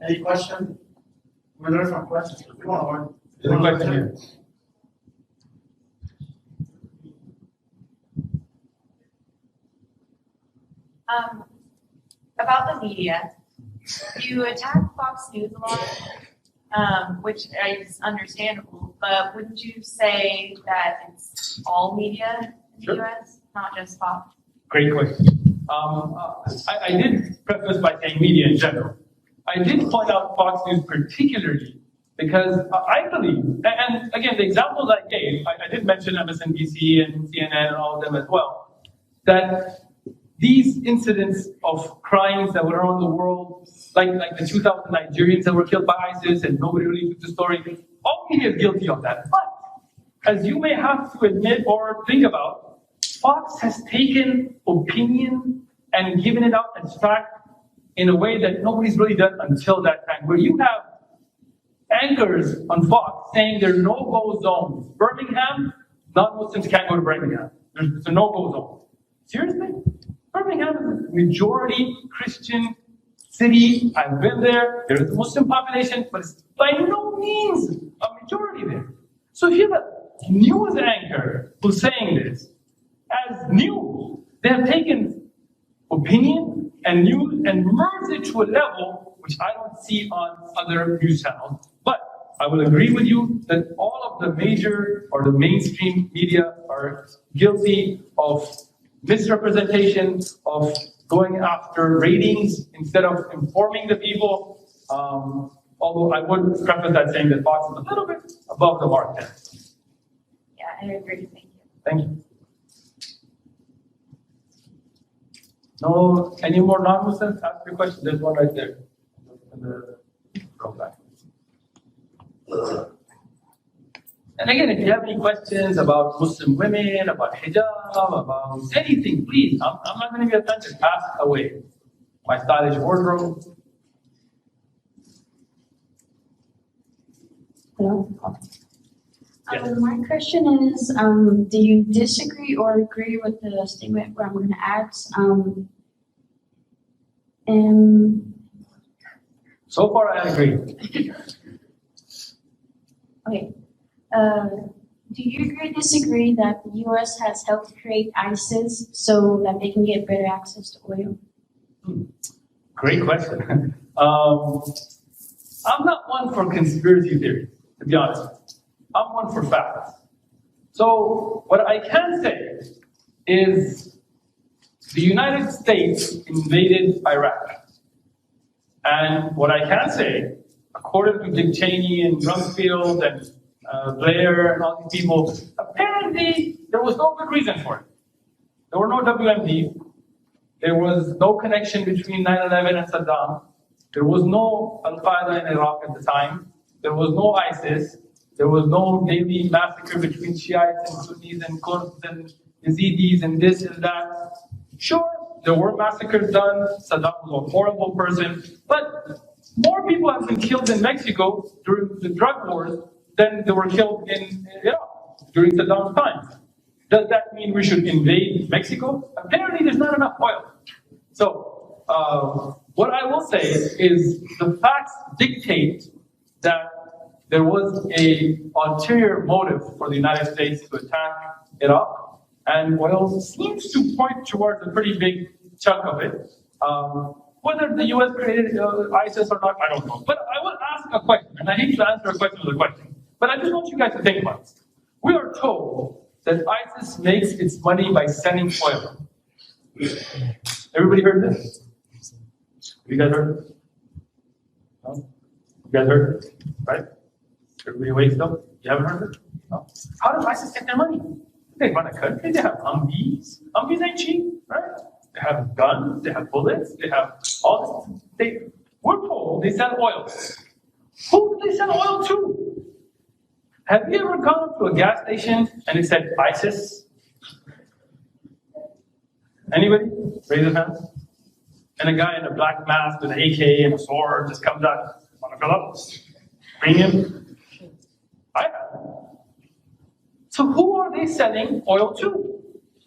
Any question? Well, there's no questions. Come on. There's a question here. About the media, you attack Fox News a lot, which is understandable, but wouldn't you say that it's all media in the US, not just Fox? Great question. I did preface by saying media in general. I did point out Fox News particularly because I believe, and again, the examples I gave, I did mention MSNBC and CNN and all of them as well, that these incidents of crimes that were around the world, like the 2,000 Nigerians that were killed by ISIS and nobody really took the story, all media is guilty of that. But, as you may have to admit or think about, Fox has taken opinion and given it out as fact in a way that nobody's really done until that time, where you have anchors on Fox saying there are no-go zones. Birmingham, non-Muslims can't go to Birmingham. It's a no-go zone. Seriously? Birmingham is a majority Christian city. I've been there. There is a Muslim population, but it's by no means a majority there. So if you have a news anchor who's saying this as news, they have taken opinion and news and merged it to a level which I don't see on other news channels. But I will agree with you that all of the major or the mainstream media are guilty of misrepresentation, of going after ratings instead of informing the people. Although I would preface that saying that Fox is a little bit above the mark there. Yeah, I agree. Thank you. Thank you. No, any more non-Muslims? Ask your question. There's one right there. Go back. And again, if you have any questions about Muslim women, about hijab, about anything, please, I'm not going to be offended. Ask away. My stylish wardrobe. Hello. Yes. My question is, do you disagree or agree with the statement where I'm going to ask? So far, I agree. Okay. Do you agree or disagree that the U.S. has helped create ISIS so that they can get better access to oil? Great question. I'm not one for conspiracy theories, to be honest. I'm one for facts. So what I can say is the United States invaded Iraq. And what I can say, according to Dick Cheney and Rumsfeld and Blair and all these people, apparently there was no good reason for it. There were no WMDs. There was no connection between 9/11 and Saddam. There was no Al-Qaeda in Iraq at the time. There was no ISIS. There was no daily massacre between Shiites and Sunnis and Kurds and Yazidis and this and that. Sure, there were massacres done. Saddam was a horrible person. But more people have been killed in Mexico during the drug wars than they were killed in Iraq during Saddam's time. Does that mean we should invade Mexico? Apparently there's not enough oil. So what I will say is the facts dictate that there was an ulterior motive for the United States to attack Iraq, and oil seems to point towards a pretty big chunk of it. Whether the US created ISIS or not, I don't know. But I will ask a question, and I hate to answer a question with a question, but I just want you guys to think about it. We are told that ISIS makes its money by selling oil. Everybody heard this? Have you guys heard it? No? You guys heard it? Right? Everybody awake still? You haven't heard it? No? How does ISIS get their money? They run a country, they have Humvees. Humvees ain't cheap, right? They have guns, they have bullets, they have all this. We're told they sell oil. Who do they sell oil to? Have you ever gone to a gas station and it said ISIS? Anybody? Raise your hands. And a guy in a black mask with an AK and a sword just comes out. Want to fill up? Premium? I have. So who are they selling oil to?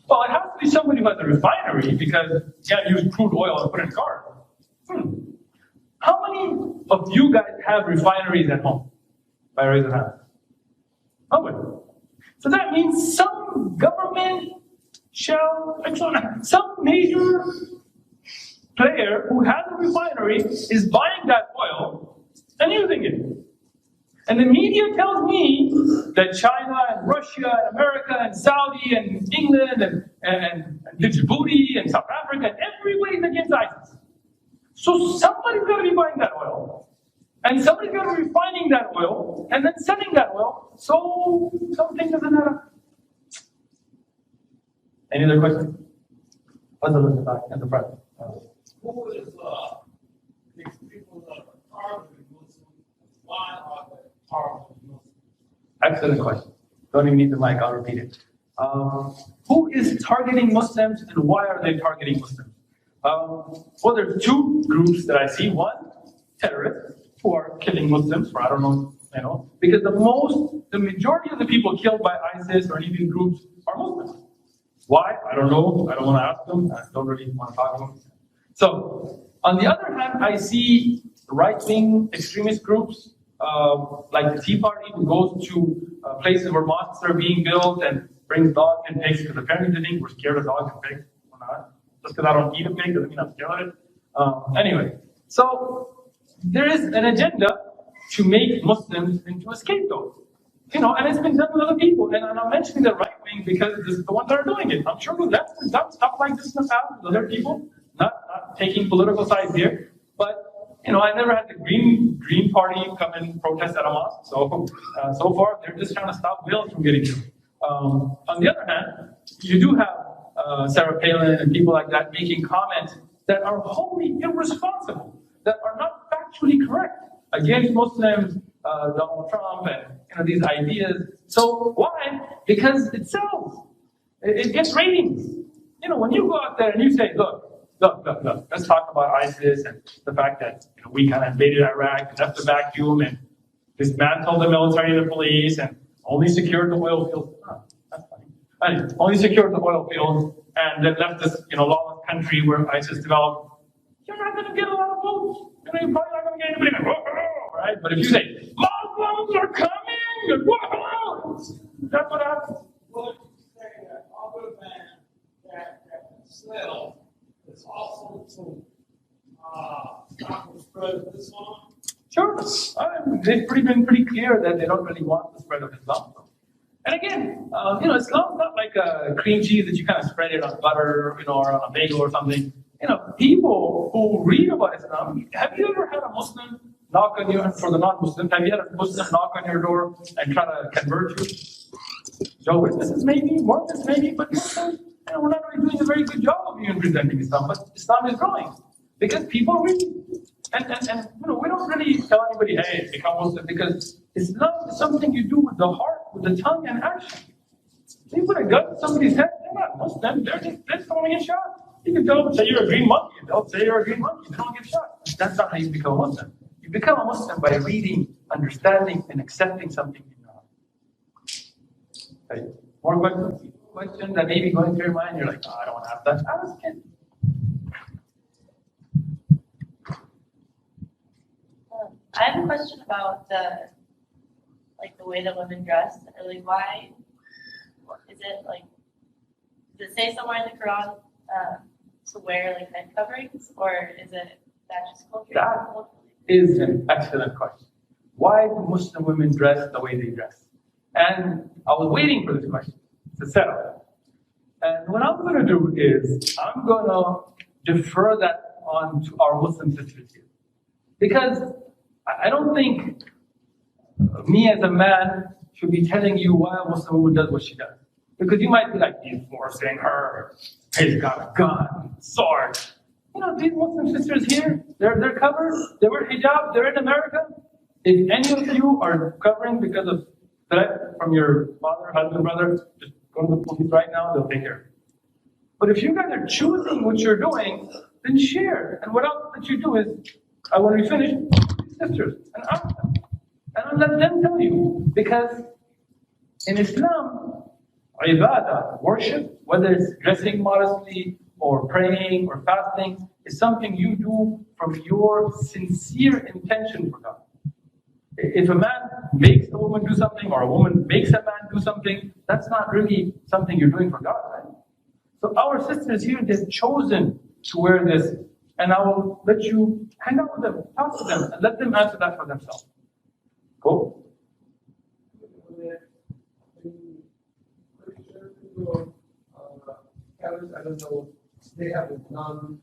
Well, it has to be somebody who has a refinery because you can't use crude oil and put it in cars. How many of you guys have refineries at home? By raise of hand. Nobody. So that means some government some major player who has a refinery is buying that oil and using it. And the media tells me that China and Russia and America and Saudi and England and Djibouti and South Africa and everybody is against ISIS. So somebody's got to be buying that oil. And somebody's got to be refining that oil and then selling that oil. So something doesn't matter. Any other questions? Let's look at the back at the front. Who is these people that are targeting Muslims? Why are they targeting Muslims? Excellent question. Don't even need the mic, I'll repeat it. Who is targeting Muslims and why are they targeting Muslims? Well, there's two groups that I see. One, terrorists who are killing Muslims for I don't know, because the majority of the people killed by ISIS or any of these groups are Muslims. Why? I don't know. I don't want to ask them. I don't really want to talk to them. So, on the other hand, I see right-wing extremist groups like the Tea Party who goes to places where mosques are being built and brings dogs and pigs because apparently they think we're scared of dogs and pigs. We're not. Just because I don't eat a pig doesn't mean I'm scared of it. Anyway, so there is an agenda to make Muslims into a scapegoat. And it's been done with other people. And I'm mentioning the right wing because this is the ones that are doing it. I'm sure the left has done stuff like this in the past with other people, not taking political sides here. But, I never had the Green Party come and protest at a mosque. So far, they're just trying to stop whales from getting killed. On the other hand, you do have Sarah Palin and people like that making comments that are wholly irresponsible, that are not factually correct against Muslims, Donald Trump, and these ideas. So why? Because it sells. It gets ratings. When you go out there and you say, look, let's talk about ISIS and the fact that we kind of invaded Iraq and left the vacuum and dismantled the military and the police and only secured the oil fields. Oh, that's funny. Anyway, only secured the oil fields and then left this lawless country where ISIS developed. You're not going to get a lot of votes. You're probably not going to get anybody right? But if you say Muslims are coming, whoa, that's what happens. Well, you say that other than that Islam is also to stop the spread of Islam? Sure. They've been pretty clear that they don't really want the spread of Islam. And again, Islam's not like a cream cheese that you kind of spread it on butter, or on a bagel or something. People who read about Islam, have you ever had a Muslim knock on you, for the non-Muslims, have you had a Muslim knock on your door and try to convert you? Jehovah's Witnesses maybe, Mormons maybe, but Muslims, we're not really doing a very good job of even presenting Islam, but Islam is growing because people read. And we don't really tell anybody, hey, become Muslim, because Islam is something you do with the heart, with the tongue and action. You put a gun in somebody's head, they're not Muslim, they're just going to get shot. You can tell them, say you're a green monkey, they'll say you're a green monkey, they don't get shot. That's not how you become a Muslim. You become a Muslim by reading, understanding, and accepting something in your heart. Okay. More questions? Question that may be going through your mind, you're like, I don't want to ask that. Ask it. I have a question about the way that women dress. Why is it does it say somewhere in the Quran to wear head coverings, or is it that just culture? That is an excellent question. Why do Muslim women dress the way they dress? And I was waiting for this question to settle. And what I'm going to do is I'm going to defer that on to our Muslim sisters here, because I don't think me as a man should be telling you why a Muslim woman does what she does. Because you might be like, he's forcing her, he's got a gun, sword. These Muslim sisters here, they're covered, they wear hijab, they're in America. If any of you are covering because of threat from your father, husband, brother, just go to the police right now, they'll take care of you. But if you guys are choosing what you're doing, then share. And what else that you do is, when we finish, sisters and ask them. And I'll let them tell you. Because in Islam, ibadah, worship, whether it's dressing modestly or praying or fasting is something you do from your sincere intention for God. If a man makes a woman do something or a woman makes a man do something, that's not really something you're doing for God, right? So our sisters here, they've chosen to wear this, and I will let you hang out with them, talk to them, and let them answer that for themselves. Cool? I don't know, they have a non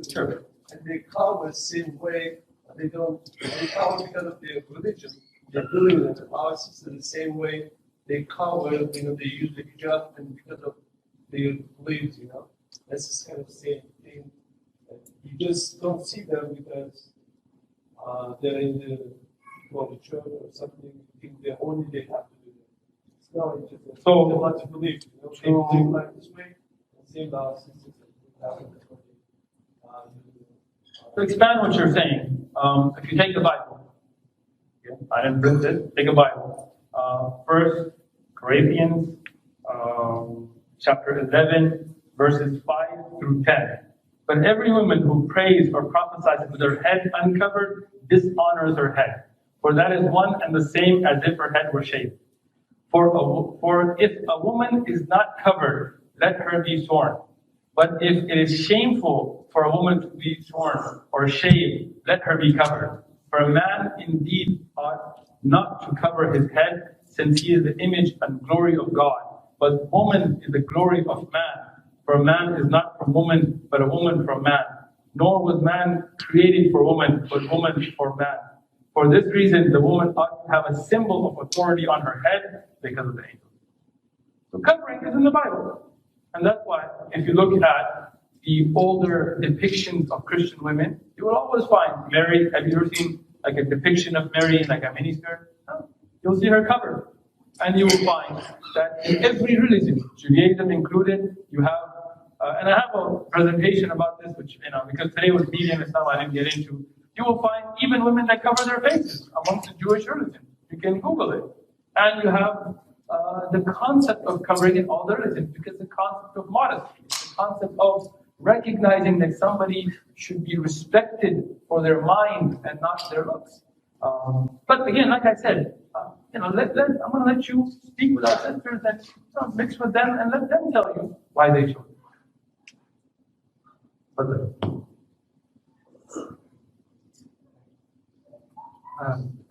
Sure. and they cover the same way. They cover because of their religion. They're doing it. Our sisters the same way they cover, they use the hijab and because of their beliefs, That's just kind of the same thing. You just don't see them because they're in the church or something. They have to do it. It's not just a lot to believe. They believe like this way. Same our sisters. To expand what you're saying, if you take the Bible, I didn't print it, take a Bible. First Corinthians chapter 11, verses 5 through 10. But every woman who prays or prophesies with her head uncovered dishonors her head, for that is one and the same as if her head were shaved. For if a woman is not covered, let her be shorn. But if it is shameful for a woman to be shorn or shaved, let her be covered. For a man indeed ought not to cover his head, since he is the image and glory of God. But woman is the glory of man. For a man is not from woman, but a woman from man. Nor was man created for woman, but woman for man. For this reason, the woman ought to have a symbol of authority on her head because of the angel. So covering is in the Bible. And that's why, if you look at the older depictions of Christian women, you will always find Mary. Have you ever seen like a depiction of Mary in like a miniskirt? No. You'll see her covered. And you will find that in every religion, Judaism included, you have, and I have a presentation about this, which, because today was media and stuff I didn't get into, you will find even women that cover their faces amongst the Jewish religion. You can Google it. And you have the concept of covering in all the religions, because the concept of modesty, the concept of recognizing that somebody should be respected for their mind and not their looks. But again, like I said, I'm going to let you speak with our sisters and mix with them and let them tell you why they chose.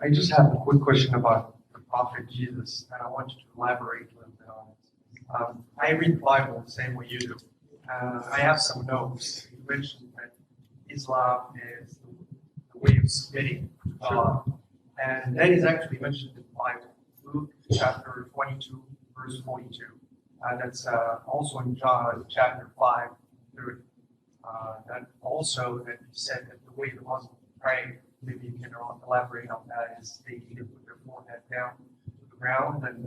I just have a quick question about the Prophet Jesus, and I want you to elaborate a little bit on it. I read the Bible the same way you do. I have some notes. You mentioned that Islam is the way of submitting to God, and that is actually mentioned in the Bible. Luke chapter 22, verse 42. That's also in John chapter 5, 30. That also that you said that the way the Muslims pray, maybe you can elaborate on that, is they either put their forehead down to the ground, and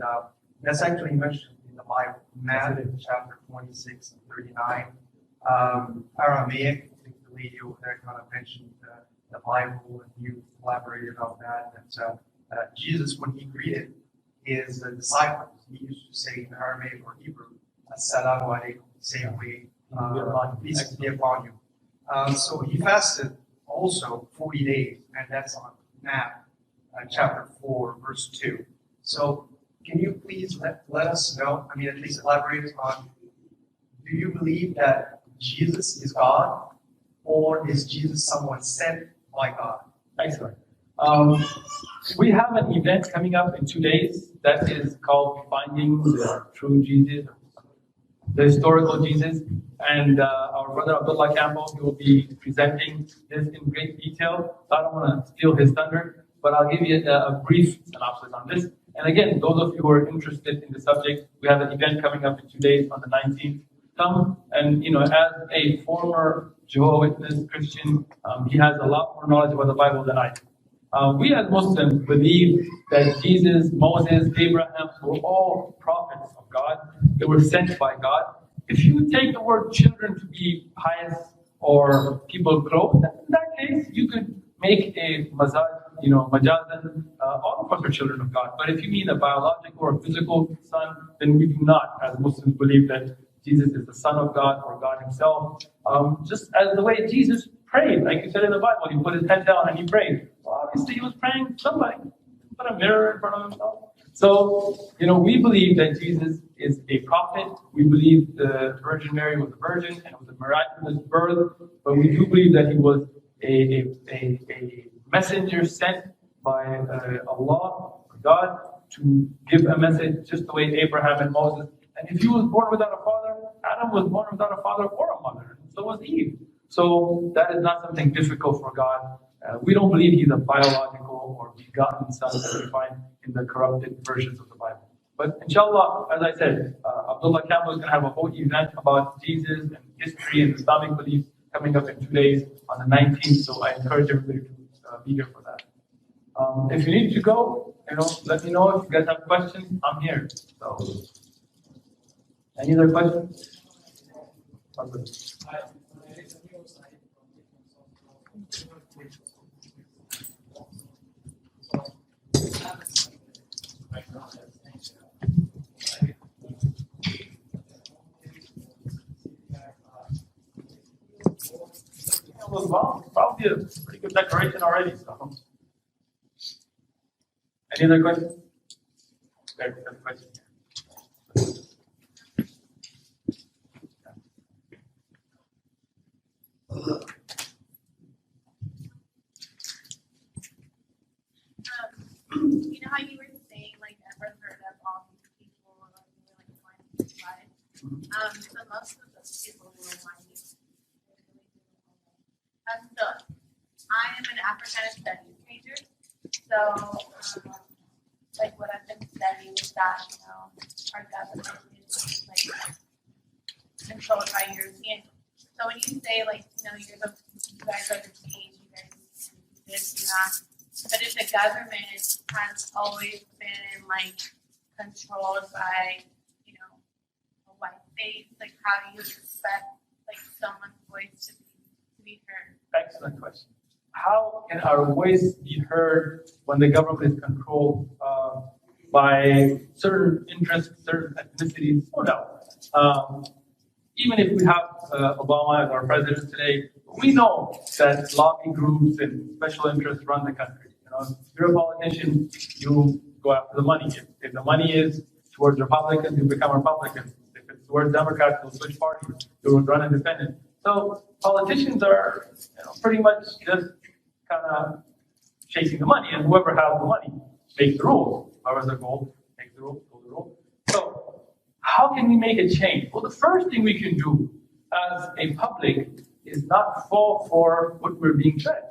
that's actually mentioned in the Bible, Matthew chapter 26 and 39. Aramaic, I think the lady over there kind of mentioned the Bible, and you elaborated on that. That Jesus, when he greeted his disciples, he used to say in Aramaic or Hebrew, "Assalamu alaikum," the same way, peace be upon you. So he fasted also 40 days, and that's on Matthew chapter 4, verse 2. So can you please let us know, at least elaborate on, do you believe that Jesus is God, or is Jesus someone sent by God? Excellent. We have an event coming up in 2 days that is called Finding the True Jesus, the Historical Jesus. And our brother Abdullah Campbell, he will be presenting this in great detail. So I don't want to steal his thunder, but I'll give you a brief synopsis on this. And again, those of you who are interested in the subject, we have an event coming up in 2 days on the 19th. Come and, as a former Jehovah's Witness Christian, he has a lot more knowledge about the Bible than I do. We as Muslims believe that Jesus, Moses, Abraham were all prophets of God. They were sent by God. If you take the word children to be pious or people close, then in that case, you could make a majazan, all of us are children of God. But if you mean a biological or physical son, then we do not, as Muslims, believe that Jesus is the Son of God or God Himself. Just as the way Jesus prayed, like you said in the Bible, He put His head down and He prayed. Well, obviously He was praying to somebody. He put a mirror in front of Himself. So, we believe that Jesus is a prophet. We believe the Virgin Mary was a virgin and it was a miraculous birth. But we do believe that He was a messenger sent by Allah, God, to give a message just the way Abraham and Moses. And if He was born without a father, Adam was born without a father or a mother. And so was Eve. So that is not something difficult for God. We don't believe He's a biological or begotten son that we find in the corrupted versions of the Bible. But inshallah, as I said, Abdullah Campbell is going to have a whole event about Jesus and history and Islamic beliefs coming up in 2 days on the 19th. So I encourage everybody to be here for that. If you need to go, let me know. If you guys have questions, I'm here. So, any other questions? Well, probably a pretty good decoration already. So. Any other questions? There's a question. You know how you were saying, like, never heard of all these people, like, finding this life? So most of those people who are finding so I am an Africana studies major. So, like, what I've been studying is that, our government is, like, controlled by Europeans. So when you say, like, you guys are the change, you guys do this, you that. But if the government has always been, like, controlled by, a white face, like, how do you expect, like, someone's voice to be heard? Excellent question. How can our voice be heard when the government is controlled by certain interests, certain ethnicities? No doubt. Even if we have Obama as our president today, we know that lobby groups and special interests run the country. If you're a politician, you go after the money. If the money is towards Republicans, you become Republicans. If it's towards Democrats, you'll switch parties. You will run independent. So politicians are pretty much just kind of chasing the money, and whoever has the money makes the rules. Whoever's the goal makes the rules, follow the rules. So how can we make a change? Well, the first thing we can do as a public is not fall for what we're being fed.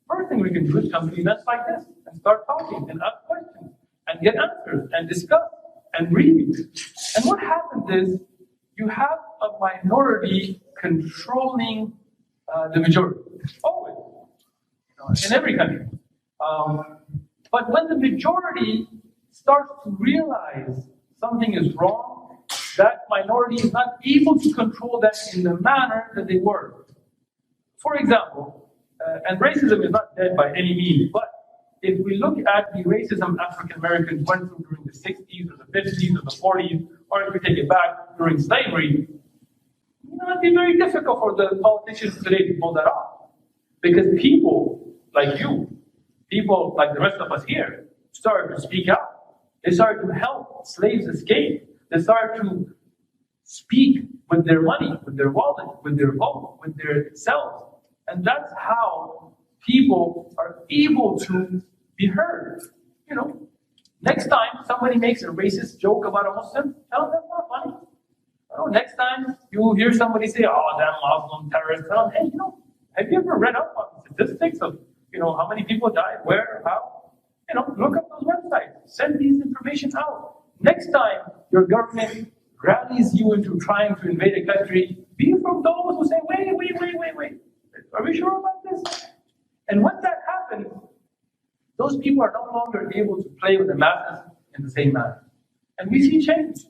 First thing we can do is come to events like this and start talking and ask questions and get answers and discuss and read. And what happens is you have a minority controlling the majority. Always. In every country. But when the majority starts to realize something is wrong, that minority is not able to control that in the manner that they were. For example, and racism is not dead by any means, but if we look at the racism African Americans went through during the 60s or the 50s or the 40s, or if we take it back during slavery, it'd be very difficult for the politicians today to pull that off. Because people like you, people like the rest of us here, started to speak out. They started to help slaves escape. They started to speak with their money, with their wallet, with their vote, with their selves. And that's how people are able to be heard. Next time somebody makes a racist joke about a Muslim, tell them that's not funny. Next time you hear somebody say, "Oh, damn Muslim terrorists," tell them, "Hey, have you ever read up on statistics of, how many people died, where, how? Look up those websites. Send these information out. Next time your government rallies you into trying to invade a country, be from those who say, wait. Are we sure about this?" And when that happens, those people are no longer able to play with the masses in the same manner. And we see change.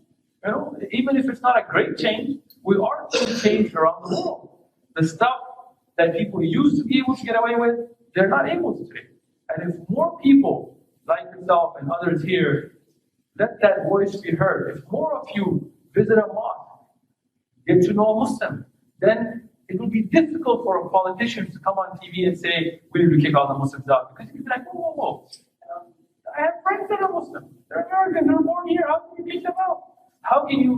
Even if it's not a great change, we are seeing change around the world. The stuff that people used to be able to get away with, they're not able to today. And if more people like yourself and others here let that voice be heard, if more of you visit a mosque get to know a Muslim, then it will be difficult for a politician to come on TV and say, we need to kick all the Muslims out. Because you'd be like, whoa, whoa, whoa. I have friends that are Muslim. They're American. They're born here. How can you kick them out? How can you,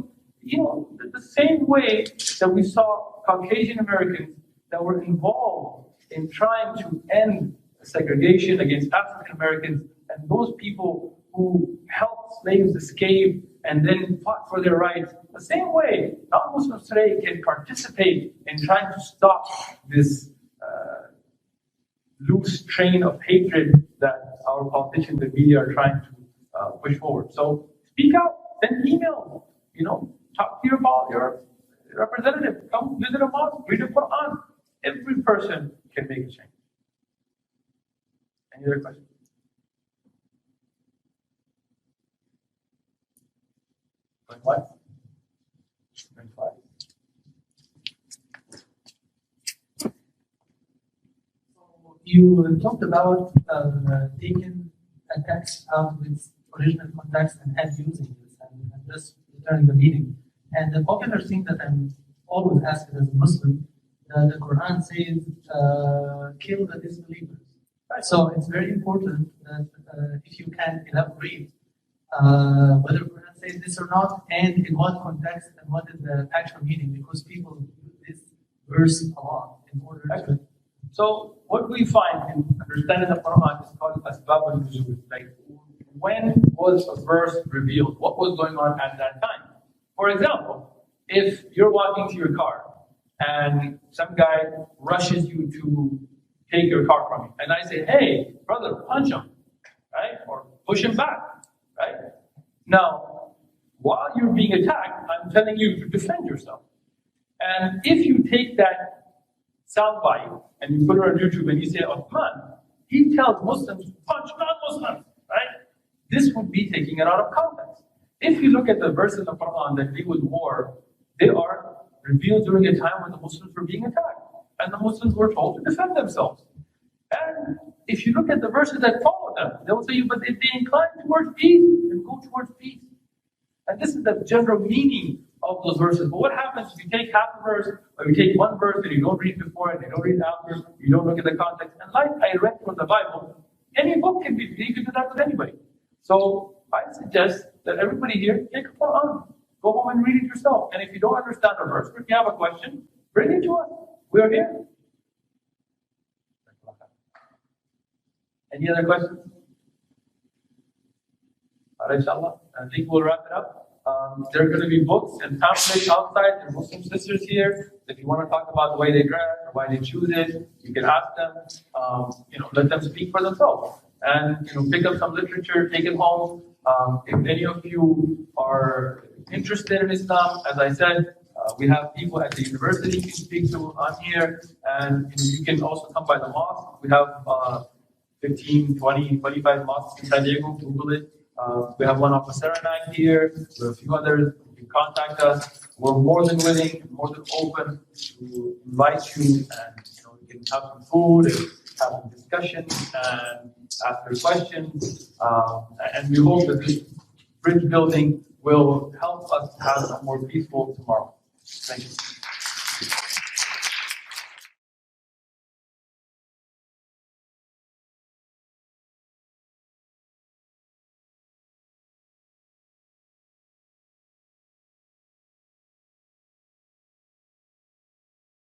the same way that we saw Caucasian Americans that were involved in trying to end segregation against African Americans and those people who helped slaves escape and then fought for their rights. The same way, non-Muslims today can participate in trying to stop this loose train of hatred that our politicians and media are trying to push forward. So speak out, send emails, talk to your representative, come visit a mosque, read the Quran. Every person can make a change. Any other questions? Going what? Going five. You talked about taking a text out of its original context and using this and just returning the meaning. And the popular thing that I'm always asked as a Muslim, the Quran says, kill the disbelievers. So it's very important that if you can elaborate whether the Quran says this or not, and in what context and what is the actual meaning, because people use this verse a lot in order to. So what we find in understanding the Quran is called asbab al-nuzul. Like, when was a verse revealed? What was going on at that time? For example, if you're walking to your car and some guy rushes you to take your car from you, and I say, hey, brother, punch him, right? Or push him back, right? Now, while you're being attacked, I'm telling you to defend yourself. And if you take that soundbite and you put it on YouTube and you say, Uthman, he tells Muslims to punch non-Muslims, right? This would be taking it out of context. If you look at the verses in the Quran that deal with war, they are revealed during a time when the Muslims were being attacked. And the Muslims were told to defend themselves. And if you look at the verses that follow them, they will say, but if they incline towards peace, then go towards peace. And this is the general meaning of those verses. But what happens if you take half a verse, or you take one verse and you don't read before and you don't read after, you don't look at the context. And like I read from the Bible, any book can be, you can do that with anybody. So I suggest that everybody here take a Quran. Go home and read it yourself. And if you don't understand a verse, or if you have a question, bring it to us. We are here. Any other questions? All right, inshallah. I think we'll wrap it up. There are going to be books and pamphlets outside. There are Muslim sisters here. If you want to talk about the way they dress or why they choose it, you can ask them. Let them speak for themselves. And pick up some literature, take it home. If any of you are interested in Islam, as I said, we have people at the university you can speak to on here, and you can also come by the mosque. We have 15, 20, 25 mosques in San Diego. Google it. We have one off of Saranac here. There are a few others. You can contact us. We're more than willing, more than open to invite you, and you can have some food and have some discussions and ask your questions. And we hope that this bridge building will help us have a more peaceful tomorrow. Thank you.